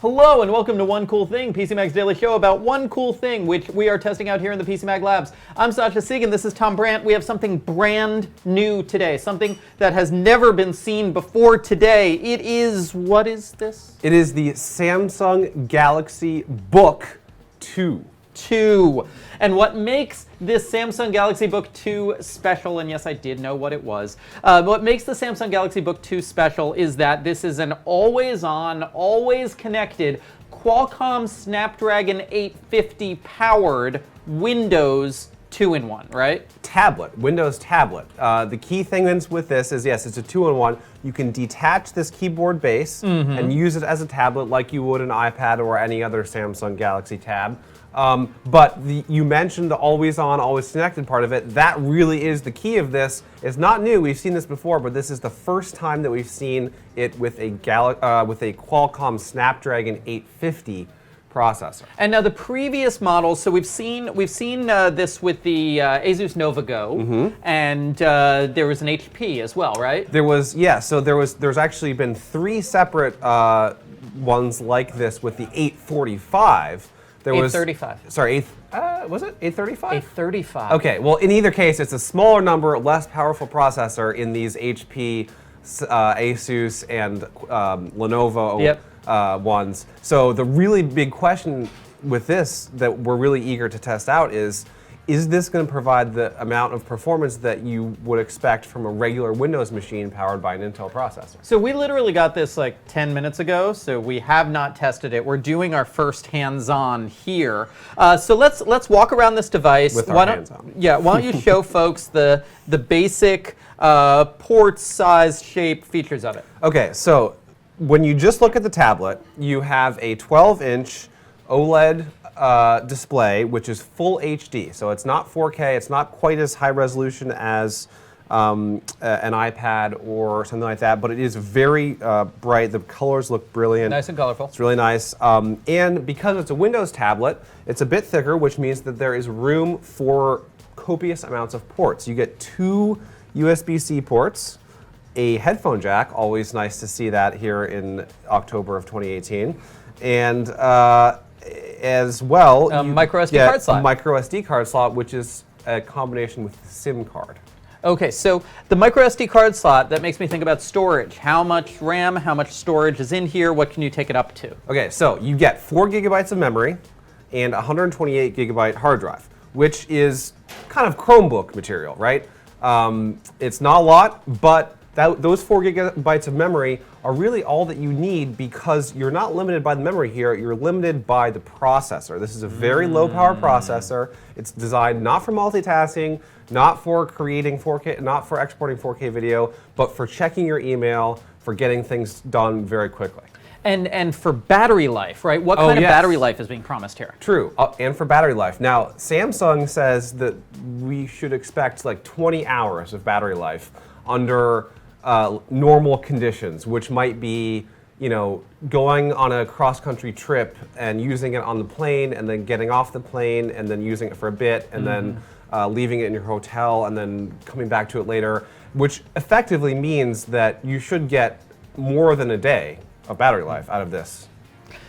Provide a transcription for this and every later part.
Hello and welcome to One Cool Thing, PCMag's daily show about one cool thing which we are testing out here in the PCMag labs. I'm Sasha Siegin, this is Tom Brandt. We have something brand new today, something that has never been seen before today. It is, what is this? It is the Samsung Galaxy Book2. And what makes this Samsung Galaxy Book2 special, and yes, I did know what it was, what makes the Samsung Galaxy Book2 special is that this is an always-on, always-connected Qualcomm Snapdragon 850 powered Windows 2-in-1, right? Tablet, Windows tablet. The key thing with this is, yes, it's a 2-in-1. You can detach this keyboard base and use it as a tablet like you would an iPad or any other Samsung Galaxy Tab. But you mentioned the always-on, always-connected part of it. That really is the key of this. It's not new. We've seen this before, but this is the first time that we've seen it with a Qualcomm Snapdragon 850 processor. And now the previous models, so we've seen this with the Asus Nova Go, and there was an HP as well, right? There was, yeah. So there's actually been 3 separate ones like this with the 845. There 835. Sorry, was it 835? 835. Okay, well, in either case, it's a smaller number, less powerful processor in these HP, Asus, and Lenovo ones. So the really big question with this that we're really eager to test out is this going to provide the amount of performance that you would expect from a regular Windows machine powered by an Intel processor? So we literally got this like 10 minutes ago, so we have not tested it. We're doing our first hands-on here. So let's walk around this device. With our hands-on. Yeah, why don't you show folks the basic port size, shape, features of it? Okay, so when you just look at the tablet, you have a 12-inch OLED display, which is full HD. So it's not 4K, it's not quite as high resolution as an iPad or something like that, but it is very bright. The colors look brilliant. Nice and colorful. It's really nice. And because it's a Windows tablet, it's a bit thicker, which means that there is room for copious amounts of ports. You get 2 USB-C ports, a headphone jack, always nice to see that here in October of 2018, and as well, micro SD card slot. A micro SD card slot, which is a combination with the SIM card. Okay, so the micro SD card slot, that makes me think about storage. How much RAM, how much storage is in here? What can you take it up to? Okay, so you get 4 gigabytes of memory and 128 gigabyte hard drive, which is kind of Chromebook material, right? It's not a lot, but those 4 gigabytes of memory are really all that you need because you're not limited by the memory here, you're limited by the processor. This is a very low power processor. It's designed not for multitasking, not for creating 4K, not for exporting 4K video, but for checking your email, for getting things done very quickly. And for battery life, right? What kind of battery life is being promised here? True, and for battery life. Now, Samsung says that we should expect like 20 hours of battery life under normal conditions, which might be, going on a cross-country trip and using it on the plane and then getting off the plane and then using it for a bit and then leaving it in your hotel and then coming back to it later, which effectively means that you should get more than a day of battery life out of this.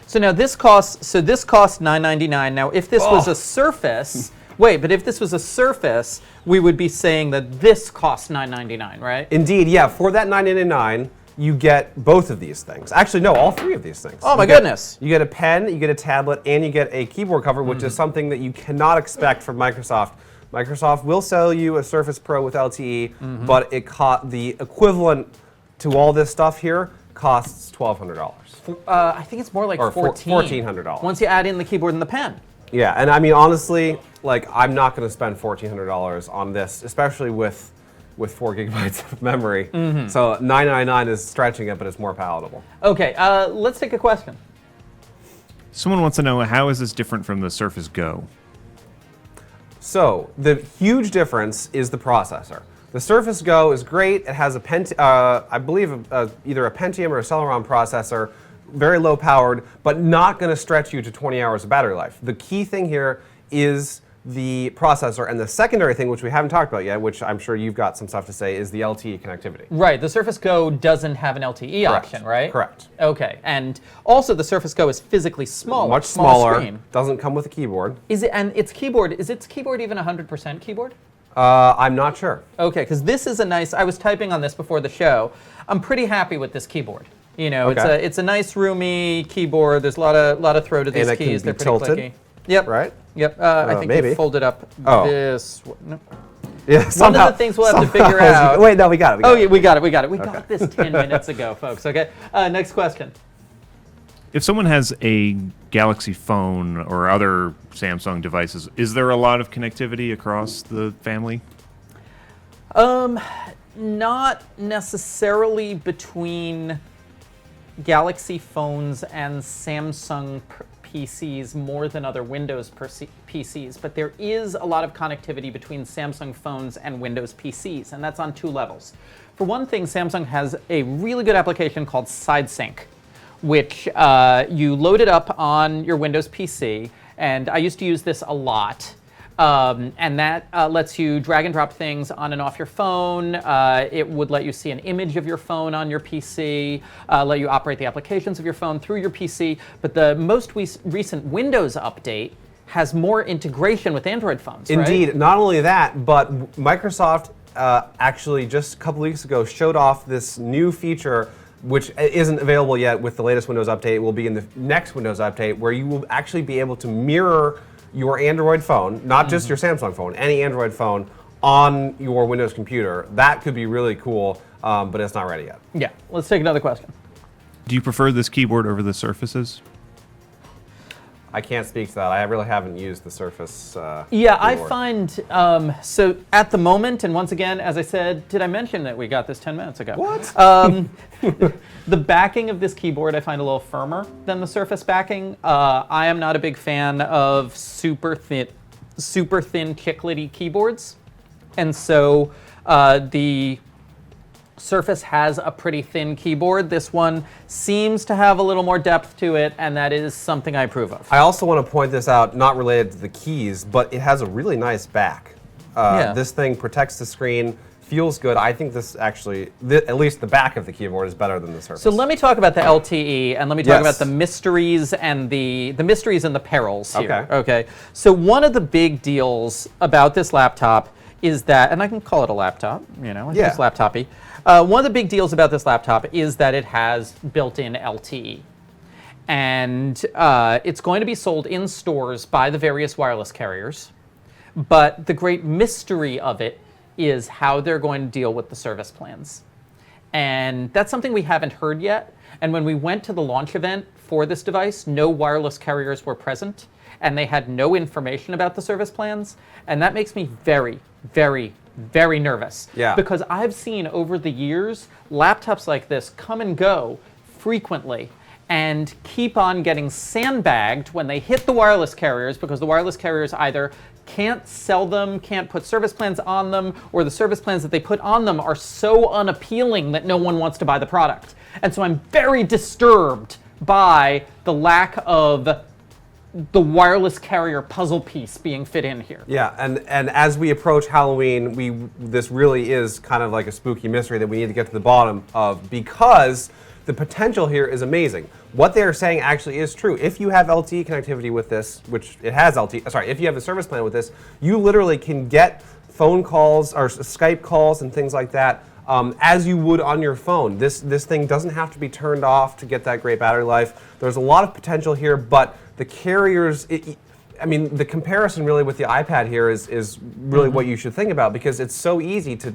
So now this costs $999. Now if this was a Surface, wait, but if this was a Surface, we would be saying that this costs $999, right? Indeed, yeah. For that $999, you get both of these things. Actually, no, all 3 of these things. Oh my goodness. You get a pen, you get a tablet, and you get a keyboard cover, which is something that you cannot expect from Microsoft. Microsoft will sell you a Surface Pro with LTE, but the equivalent to all this stuff here costs $1,200. I think it's more like $1,400. Once you add in the keyboard and the pen. Yeah, and I mean, honestly, like, I'm not going to spend $1,400 on this, especially with 4 gigabytes of memory. So $999 is stretching it, but it's more palatable. Okay, let's take a question. Someone wants to know, how is this different from the Surface Go? So the huge difference is the processor. The Surface Go is great. It has I believe either a Pentium or a Celeron processor, very low powered, but not going to stretch you to 20 hours of battery life. The key thing here is the processor. And the secondary thing, which we haven't talked about yet, which I'm sure you've got some stuff to say, is the LTE connectivity. Right. The Surface Go doesn't have an LTE Correct. option, right? Correct. Okay. And also, the Surface Go is physically smaller. Much smaller. Screen. Doesn't come with a keyboard. Is it? And its keyboard, is its keyboard even 100% keyboard? I'm not sure. Okay, because this is a nice. I was typing on this before the show. I'm pretty happy with this keyboard. You know, Okay. it's a nice roomy keyboard. There's a lot of throw to these And it can keys. be They're pretty tilted, clicky. Yep. right? Yep. I think maybe. they folded up Oh. this. No. Yeah, One of the things we'll have to figure out. Wait, no, we got it. Oh, yeah, we got it. We got it. We got this 10 minutes ago, folks. Okay. Next question. If someone has a Galaxy phone or other Samsung devices, is there a lot of connectivity across the family? Not necessarily between Galaxy phones and Samsung PCs more than other Windows PCs, but there is a lot of connectivity between Samsung phones and Windows PCs, and that's on two levels. For one thing, Samsung has a really good application called SideSync, which you load it up on your Windows PC, and I used to use this a lot. And that lets you drag and drop things on and off your phone. It would let you see an image of your phone on your PC, let you operate the applications of your phone through your PC. But the most recent Windows update has more integration with Android phones, Indeed. right? Not only that, but Microsoft actually just a couple weeks ago showed off this new feature which isn't available yet with the latest Windows update. It will be in the next Windows update, where you will actually be able to mirror your Android phone, not just your Samsung phone, any Android phone, on your Windows computer. That could be really cool, but it's not ready yet. Yeah. Let's take another question. Do you prefer this keyboard over the Surfaces? I can't speak to that. I really haven't used the Surface. Yeah, I keyboard. find, so at the moment, and once again, as I said, did I mention that we got this 10 minutes ago? What? The backing of this keyboard I find a little firmer than the Surface backing. I am not a big fan of super thin chiclety keyboards. And so the Surface has a pretty thin keyboard. This one seems to have a little more depth to it, and that is something I approve of. I also want to point this out, not related to the keys, but it has a really nice back. Yeah. This thing protects the screen, feels good. I think this actually, at least the back of the keyboard, is better than the Surface. So let me talk about the LTE, and let me talk Yes. about the mysteries and the mysteries and the perils here. Okay. Okay. So one of the big deals about this laptop is that, and I can call it a laptop, you know, I think Yeah. it's laptopy. One of the big deals about this laptop is that it has built-in LTE. And it's going to be sold in stores by the various wireless carriers. But the great mystery of it is how they're going to deal with the service plans. And that's something we haven't heard yet. And when we went to the launch event for this device, no wireless carriers were present, and they had no information about the service plans. And that makes me very, very, very nervous. Yeah. Because I've seen over the years laptops like this come and go frequently and keep on getting sandbagged when they hit the wireless carriers, because the wireless carriers either can't sell them, can't put service plans on them, or the service plans that they put on them are so unappealing that no one wants to buy the product. And so I'm very disturbed by the lack of the wireless carrier puzzle piece being fit in here. Yeah, and as we approach Halloween, this really is kind of like a spooky mystery that we need to get to the bottom of, because the potential here is amazing. What they're saying actually is true. If you have LTE connectivity with this, which it has LTE, sorry, if you have a service plan with this, you literally can get phone calls or Skype calls and things like that as you would on your phone. This thing doesn't have to be turned off to get that great battery life. There's a lot of potential here, but the carriers, I mean, the comparison really with the iPad here is really what you should think about, because it's so easy to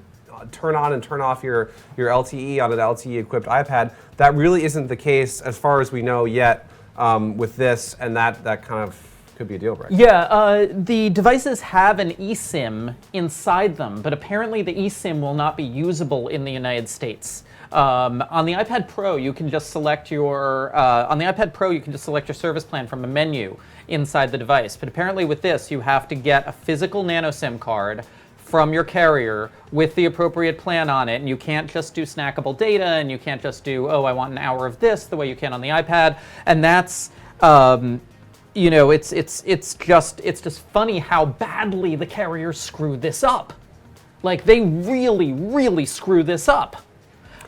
turn on and turn off your LTE on an LTE-equipped iPad. That really isn't the case as far as we know yet with this, and that kind of could be a deal breaker. Yeah, the devices have an eSIM inside them, but apparently the eSIM will not be usable in the United States. On the iPad Pro, you can just select your service plan from a menu inside the device. But apparently with this, you have to get a physical nano SIM card from your carrier with the appropriate plan on it, and you can't just do snackable data, and you can't just do, oh, I want an hour of this, the way you can on the iPad. And that's it's just funny how badly the carriers screw this up. Like, they really, really screw this up.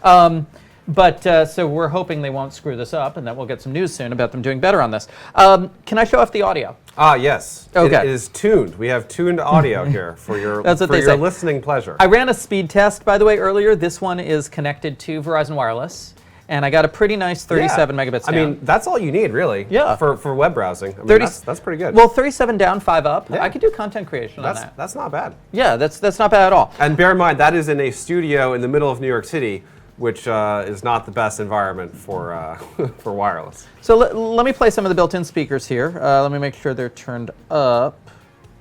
So we're hoping they won't screw this up, and that we'll get some news soon about them doing better on this. Can I show off the audio? Yes. Okay. It is tuned. We have tuned audio here for your listening pleasure. I ran a speed test, by the way, earlier. This one is connected to Verizon Wireless, and I got a pretty nice 37 megabits down. I mean, that's all you need, really. Yeah. For web browsing. I mean, that's pretty good. Well, 37 down, 5 up. Yeah. I could do content creation on that. That's not bad. Yeah, that's not bad at all. And bear in mind, that is in a studio in the middle of New York City, which is not the best environment for for wireless. So let me play some of the built-in speakers here. Let me make sure they're turned up.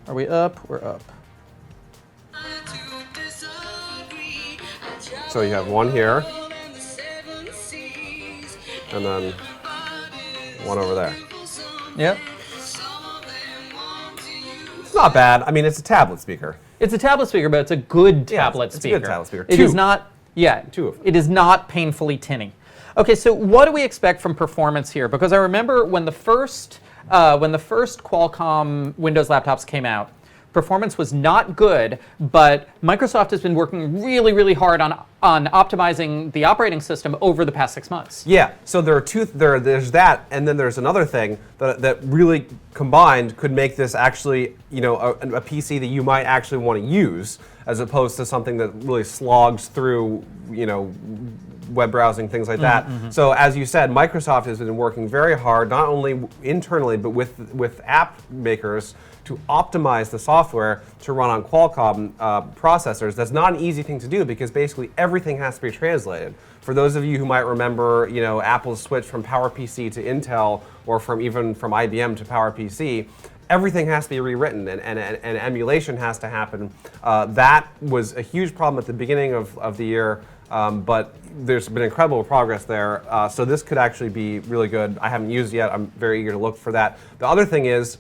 Are we up? We're up. So you have one here, and then one over there. Yep. It's not bad. I mean, it's a tablet speaker. It's a tablet speaker, but it's a good tablet speaker. It's a good tablet speaker. It is not. Yeah, two of them. It is not painfully tinny. Okay, so what do we expect from performance here? Because I remember when the first Qualcomm Windows laptops came out, performance was not good, but Microsoft has been working really, really hard on optimizing the operating system over the past 6 months. Yeah, so there's that, and then there's another thing that really combined could make this actually, a PC that you might actually want to use, as opposed to something that really slogs through, web browsing, things like that. So as you said, Microsoft has been working very hard, not only internally, but with app makers to optimize the software to run on Qualcomm processors. That's not an easy thing to do because basically everything has to be translated. For those of you who might remember, Apple's switch from PowerPC to Intel, or from IBM to PowerPC, everything has to be rewritten and emulation has to happen. That was a huge problem at the beginning of the year, but there's been incredible progress there. So this could actually be really good. I haven't used it yet. I'm very eager to look for that. The other thing is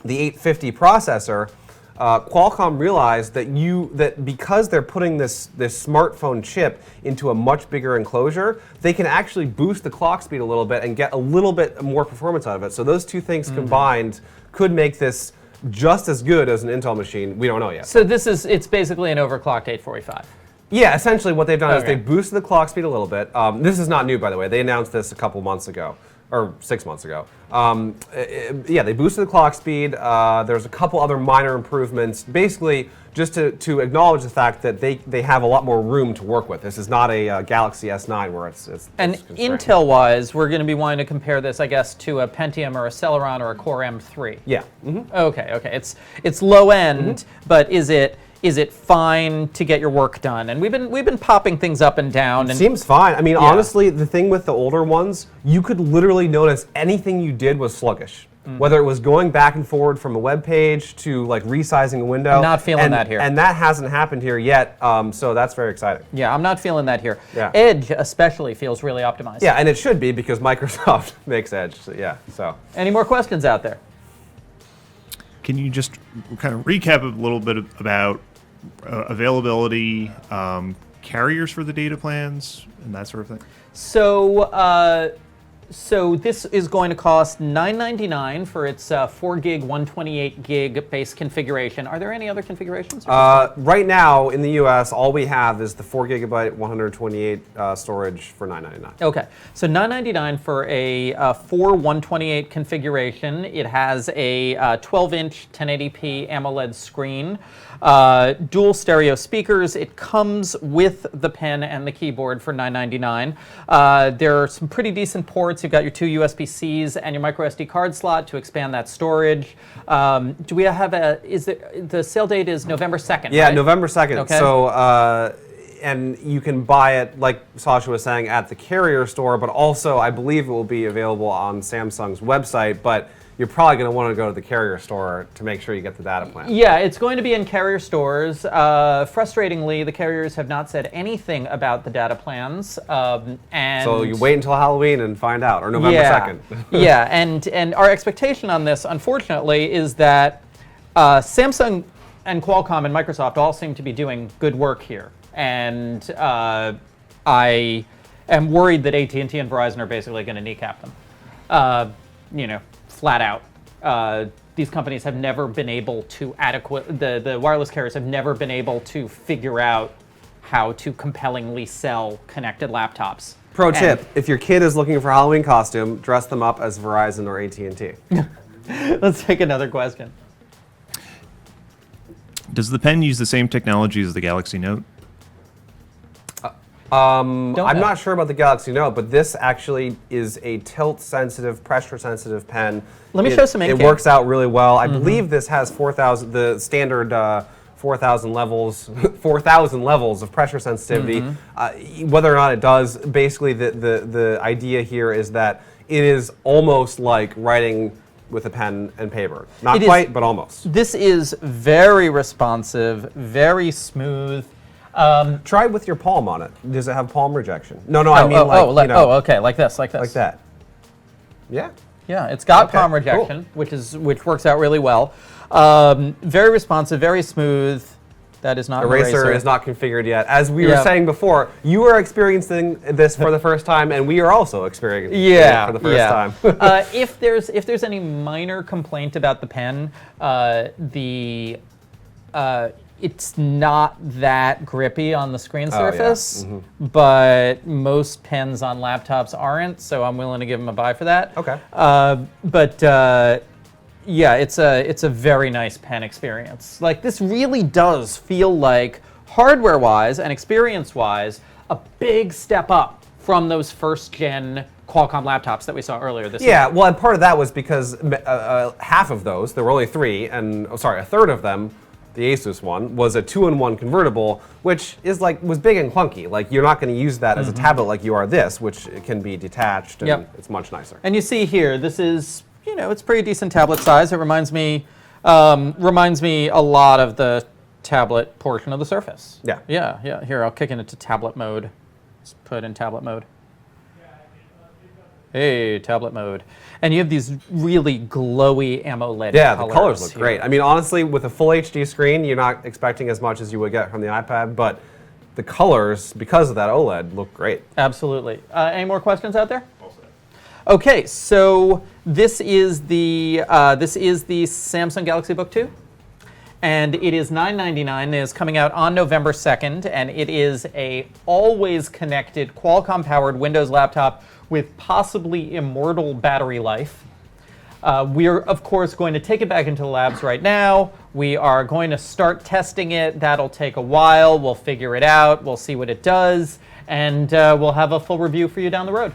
the 850 processor. Qualcomm realized that because they're putting this smartphone chip into a much bigger enclosure, they can actually boost the clock speed a little bit and get a little bit more performance out of it. So those two things combined could make this just as good as an Intel machine. We don't know yet. So it's basically an overclocked 845. Yeah, essentially what they've done is they boosted the clock speed a little bit. This is not new, by the way. They announced this a couple months ago, or 6 months ago. They boosted the clock speed. There's a couple other minor improvements, basically just to acknowledge the fact that they have a lot more room to work with. This is not a Galaxy S9 where it's and Intel-wise, we're going to be wanting to compare this, I guess, to a Pentium or a Celeron or a Core M3. Yeah. Okay. It's low end, but is it fine to get your work done? And we've been popping things up and down. It seems fine. I mean, honestly, the thing with the older ones, you could literally notice anything you did was sluggish. Whether it was going back and forward from a web page to like resizing a window. I'm not feeling that here. And that hasn't happened here yet, so that's very exciting. Yeah, I'm not feeling that here. Yeah. Edge especially feels really optimized. Yeah, and it should be because Microsoft makes Edge. So. Any more questions out there? Can you just kind of recap a little bit about availability, carriers for the data plans, and that sort of thing? So this is going to cost $9.99 for its 4 gig, 128 gig base configuration. Are there any other configurations? Right now in the US, all we have is the 4 gigabyte, 128 storage for $9.99. Okay, so $9.99 for a 128 configuration. It has a 12-inch 1080p AMOLED screen, dual stereo speakers. It comes with the pen and the keyboard for $9.99. There are some pretty decent ports. You've got your 2 USB-Cs and your micro SD card slot to expand that storage. Do we have the sale date is November 2nd, Yeah, right? November 2nd. Okay. So, and you can buy it, like Sasha was saying, at the carrier store, but also I believe it will be available on Samsung's website, but you're probably going to want to go to the carrier store to make sure you get the data plan. Yeah, it's going to be in carrier stores. Frustratingly, the carriers have not said anything about the data plans. And so you wait until Halloween and find out, or November 2nd. Yeah, and our expectation on this, unfortunately, is that Samsung and Qualcomm and Microsoft all seem to be doing good work here. And I am worried that AT&T and Verizon are basically going to kneecap them. Flat out. these companies have never been able to the wireless carriers have never been able to figure out how to compellingly sell connected laptops. Pro tip, if your kid is looking for a Halloween costume, dress them up as Verizon or AT&T. Let's take another question. Does the pen use the same technology as the Galaxy Note? I'm not sure about the Galaxy Note, but this actually is a tilt-sensitive, pressure-sensitive pen. Let me show some ink. It works out really well. I believe this has 4,000, the standard 4,000 levels, 4,000 levels of pressure sensitivity. Whether or not it does, basically the idea here is that it is almost like writing with a pen and paper. Not quite, but almost. This is very responsive, very smooth. Try with your palm on it. Does it have palm rejection? No, I mean okay, like this. Like that. Yeah. Yeah, it's got Okay, palm rejection, which works out really well. Very responsive, very smooth. That is not an Eraser is not configured yet. As we were saying before, you are experiencing this for the first time, and we are also experiencing it for the first time. If there's any minor complaint about the pen, it's not that grippy on the screen surface, but most pens on laptops aren't, so I'm willing to give them a buy for that. Okay. Yeah, it's a very nice pen experience. Like, this really does feel like, hardware-wise and experience-wise, a big step up from those first-gen Qualcomm laptops that we saw earlier this year. Yeah, well, and part of that was because half of those, there were only three, and a third of them, the Asus one, was a 2-in-1 convertible, which was big and clunky. Like, you're not going to use that as a tablet like you are this, which can be detached, and it's much nicer. And you see here, this is, it's pretty decent tablet size. It reminds me a lot of the tablet portion of the Surface. Yeah. Yeah. Here, I'll kick it into tablet mode. Let's put in tablet mode. Hey, tablet mode. And you have these really glowy AMOLED colors. Yeah, the colors look great. I mean, honestly, with a full HD screen, you're not expecting as much as you would get from the iPad, but the colors, because of that OLED, look great. Absolutely. Any more questions out there? Okay, so this is the Samsung Galaxy Book2, and it is $999. It is coming out on November 2nd, and it is a always connected Qualcomm-powered Windows laptop with possibly immortal battery life. We're, of course, going to take it back into the labs right now. We are going to start testing it. That'll take a while. We'll figure it out. We'll see what it does, and we'll have a full review for you down the road.